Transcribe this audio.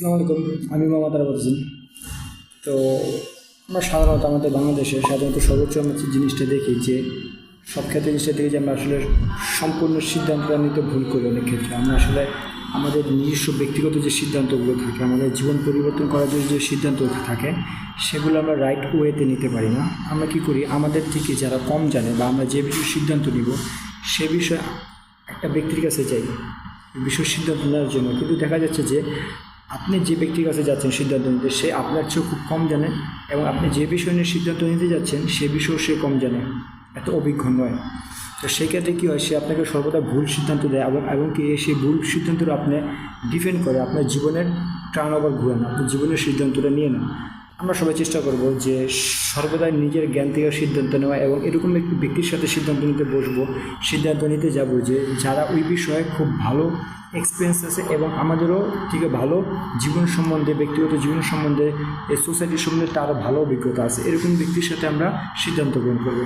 আসসালামু আলাইকুম। আমি মোহাম্মদ আরাফাত হোসেন। তো আমরা সাধারণত আমাদের বাংলাদেশে সর্বোচ্চ আমরা যে জিনিসটা দেখি যে সব ক্ষেত্রে জিনিসটা দেখি যে আমরা আসলে সম্পূর্ণ সিদ্ধান্তটা নিতে ভুল করি। অনেক ক্ষেত্রে আমরা আসলে আমাদের নিজস্ব ব্যক্তিগত যে সিদ্ধান্তগুলো থাকে, আমাদের জীবন পরিবর্তন করার জন্য যে সিদ্ধান্ত থাকে, সেগুলো আমরা রাইট ওয়েতে নিতে পারি না। আমরা কী করি, আমাদের থেকে যারা কম জানে বা আমরা যে বিষয়ে সিদ্ধান্ত নিব সে বিষয়ে একটা ব্যক্তির কাছে যাই বিষয় সিদ্ধান্ত নেওয়ার জন্য, কিন্তু দেখা যাচ্ছে যে আপনি যে ব্যক্তির কাছে যাচ্ছেন সিদ্ধান্ত নিতে, সে আপনার চেয়েও খুব কম জানে, এবং আপনি যে বিষয় নিয়ে সিদ্ধান্ত নিতে যাচ্ছেন সে বিষয়েও সে কম জানে, এত অভিজ্ঞ নয়। তো সেই ক্ষেত্রে কী হয়, সে আপনাকে সর্বদা ভুল সিদ্ধান্ত দেয় এবং কি সেই ভুল সিদ্ধান্তটা আপনি ডিপেন্ড করে আপনার জীবনের টার্ন ওভার ঘুরান, আপনার জীবনের সিদ্ধান্তটা নিয়ে নেন। আমরা সবাই চেষ্টা করব যে সর্বদাই নিজের জ্ঞান থেকে সিদ্ধান্ত নেওয়া, এবং এরকম একটি ব্যক্তির সাথে সিদ্ধান্ত নিতে বসবো, সিদ্ধান্ত নিতে যাব যে যারা ওই বিষয়ে খুব ভালো এক্সপিরিয়েন্স আছে এবং আমাদেরও থেকে ভালো জীবন সম্বন্ধে, ব্যক্তিগত জীবন সম্বন্ধে, এই সোসাইটির সম্বন্ধে তারও ভালো অভিজ্ঞতা আছে, এরকম ব্যক্তির সাথে আমরা সিদ্ধান্ত গ্রহণ করব।